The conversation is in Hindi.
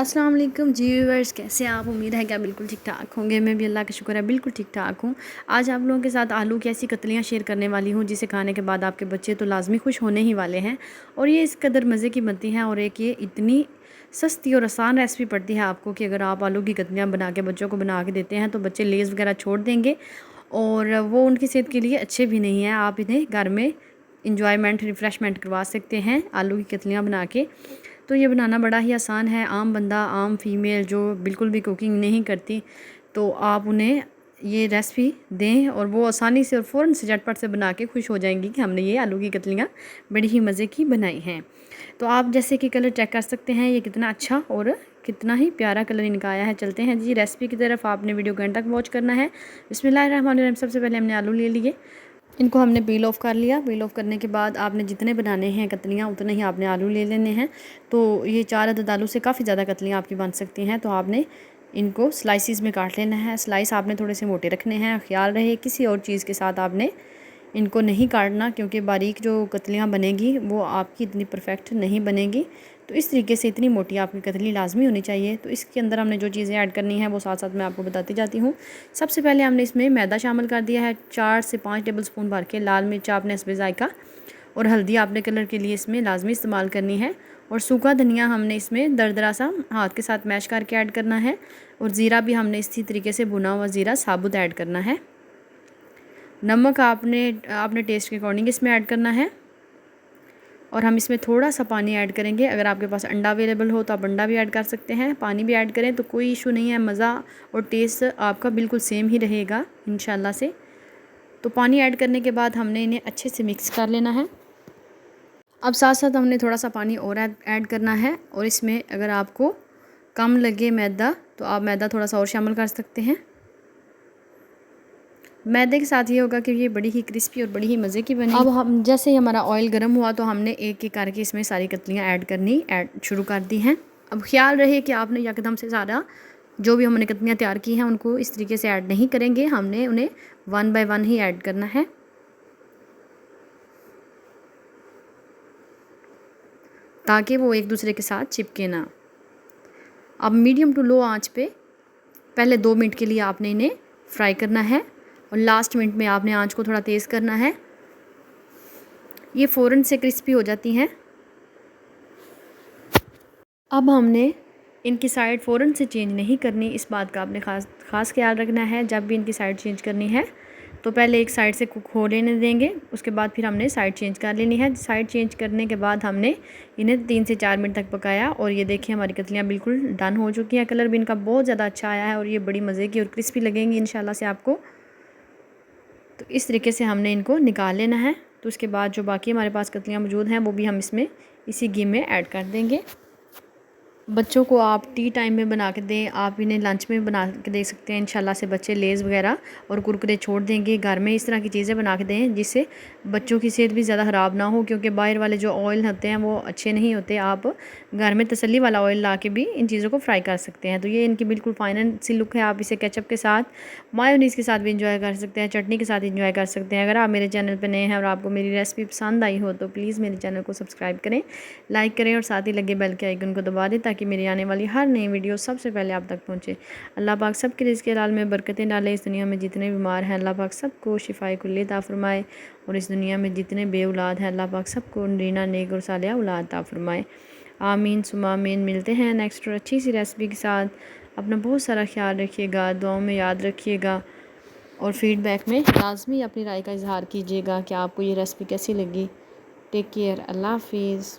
अस्सलाम वालेकुम जी व्यूअर्स, कैसे आप? उम्मीद है कि आप बिल्कुल ठीक ठाक होंगे। मैं भी अल्लाह का शुक्र है बिल्कुल ठीक ठाक हूँ। आज आप लोगों के साथ आलू की ऐसी कतलियाँ शेयर करने वाली हूँ जिसे खाने के बाद आपके बच्चे तो लाजमी खुश होने ही वाले हैं। और ये इस कदर मज़े की बनती हैं और एक ये इतनी सस्ती और आसान रेसिपी पड़ती है आपको कि अगर आप आलू की कतलियाँ बना के बच्चों को बना के देते हैं तो बच्चे लेज़ वगैरह छोड़ देंगे और वो उनकी सेहत के लिए अच्छे भी नहीं हैं। आप इन्हें घर में इंजॉयमेंट रिफ़्रेशमेंट करवा सकते हैं आलू की कतलियाँ बना के। तो ये बनाना बड़ा ही आसान है। आम बंदा, आम फीमेल जो बिल्कुल भी कुकिंग नहीं करती, तो आप उन्हें ये रेसिपी दें और वो आसानी से और फ़ौरन से झटपट से बना के खुश हो जाएंगी कि हमने ये आलू की कतलियाँ बड़ी ही मज़े की बनाई हैं। तो आप जैसे कि कलर चेक कर सकते हैं, ये कितना अच्छा और कितना ही प्यारा कलर इनका आया है। चलते हैं जी रेसिपी की तरफ। आपने वीडियो को एंड तक वॉच करना है। बिस्मिल्लाहिर्रहमानिर्रहीम। सबसे पहले हमने आलू ले लिए, इनको हमने पील ऑफ़ कर लिया। पील ऑफ़ करने के बाद आपने जितने बनाने हैं कतलियाँ उतने ही आपने आलू ले लेने हैं। तो ये 4 अदद आलू से काफ़ी ज़्यादा कतलियाँ आपकी बन सकती हैं। तो आपने इनको स्लाइसिस में काट लेना है। स्लाइस आपने थोड़े से मोटे रखने हैं। ख्याल रहे किसी और चीज़ के साथ आपने इनको नहीं काटना, क्योंकि बारीक जो कतलियाँ बनेगी वो आपकी इतनी परफेक्ट नहीं बनेगी। तो इस तरीके से इतनी मोटी आपकी कतली लाजमी होनी चाहिए। तो इसके अंदर हमने जो चीज़ें ऐड करनी है वो साथ साथ मैं आपको बताती जाती हूँ। सबसे पहले हमने इसमें मैदा शामिल कर दिया है, 4 से 5 टेबल स्पून भर के। लाल मिर्च आपने हस्बे ज़ायका और हल्दी आपने कलर के लिए इसमें लाजमी इस्तेमाल करनी है। और सूखा धनिया हमने इसमें दरदरा सा हाथ के साथ मैश करके ऐड करना है। और ज़ीरा भी हमने इसी तरीके से भुना हुआ ज़ीरा साबुत ऐड करना है। नमक आपने टेस्ट के अकॉर्डिंग इसमें ऐड करना है। और हम इसमें थोड़ा सा पानी ऐड करेंगे। अगर आपके पास अंडा अवेलेबल हो तो आप अंडा भी ऐड कर सकते हैं, पानी भी ऐड करें तो कोई इशू नहीं है। मज़ा और टेस्ट आपका बिल्कुल सेम ही रहेगा इंशाल्लाह से। तो पानी ऐड करने के बाद हमने इन्हें अच्छे से मिक्स कर लेना है। अब साथ साथ हमने थोड़ा सा पानी और ऐड करना है। और इसमें अगर आपको कम लगे मैदा तो आप मैदा थोड़ा सा और शामिल कर सकते हैं। मैदे के साथ ये होगा कि ये बड़ी ही क्रिस्पी और बड़ी ही मज़े की बनी। अब हम जैसे ही हमारा ऑयल गर्म हुआ तो हमने एक एक करके इसमें सारी कतलियाँ ऐड शुरू कर दी हैं। अब ख्याल रहे कि आपने यकदम से सारा जो भी हमने कतलियाँ तैयार की हैं उनको इस तरीके से ऐड नहीं करेंगे, हमने उन्हें 1 बाय 1 ही ऐड करना है, ताकि वो एक दूसरे के साथ चिपके ना। अब मीडियम टू लो आंच पे पहले 2 मिनट के लिए आपने इन्हें फ्राई करना है और लास्ट मिनट में आपने आंच को थोड़ा तेज़ करना है। ये फ़ौरन से क्रिस्पी हो जाती हैं। अब हमने इनकी साइड फ़ौरन से चेंज नहीं करनी, इस बात का आपने ख़ास ख्याल रखना है। जब भी इनकी साइड चेंज करनी है तो पहले एक साइड से कुक हो लेने देंगे, उसके बाद फिर हमने साइड चेंज कर लेनी है। साइड चेंज करने के बाद हमने इन्हें 3 से 4 मिनट तक पकाया और ये देखिए हमारी कतलियाँ बिल्कुल डन हो चुकी हैं। कलर भी इनका बहुत ज़्यादा अच्छा आया है और ये बड़ी मज़े की और क्रिस्पी लगेंगी इंशाल्लाह से आपको। तो इस तरीके से हमने इनको निकाल लेना है। तो उसके बाद जो बाकी हमारे पास कतलियाँ मौजूद हैं वो भी हम इसमें इसी घी में ऐड कर देंगे। बच्चों को आप टी टाइम में बना के दें, आप इन्हें लंच में बना के दे सकते हैं। इंशाल्लाह से बच्चे लेज़ वगैरह और कुरकुरे छोड़ देंगे। घर में इस तरह की चीज़ें बना के दें जिससे बच्चों की सेहत भी ज़्यादा ख़राब ना हो, क्योंकि बाहर वाले जो ऑयल होते हैं वो अच्छे नहीं होते। आप घर में तसल्ली वाला ऑयल ला के भी इन चीज़ों को फ्राई कर सकते हैं। तो ये इनकी बिल्कुल फाइनल सी लुक है। आप इसे केचप के साथ, मायोनीज़ के साथ भी इंजॉय कर सकते हैं, चटनी के साथ इंजॉय कर सकते हैं। अगर आप मेरे चैनल पर नए हैं और आपको मेरी रेसिपी पसंद आई हो तो प्लीज़ मेरे चैनल को सब्सक्राइब करें, लाइक करें और साथ ही लगे बेल के आइकन को दबा दें ताकि मेरी आने वाली हर नई वीडियो सबसे पहले आप तक पहुंचे। अल्लाह पाक सबके रिज़्क़ के हाल में बरकतें डाले। इस दुनिया में जितने बीमार हैं अल्लाह पाक सबको शिफाए कुल्ली अता फरमाए और इस दुनिया में जितने बे औलाद हैं अल्लाह पाक सबको रीना नेक और सालिहा औलाद अता फरमाए। आमीन सुमा आमीन। मिलते हैं नेक्स्ट और अच्छी सी रेसिपी के साथ। अपना बहुत सारा ख्याल रखिएगा, दुआओं में याद रखिएगा और फीडबैक में लाजमी अपनी राय का इजहार कीजिएगा कि आपको ये रेसिपी कैसी लगी। Take care. अल्लाह हाफिज़।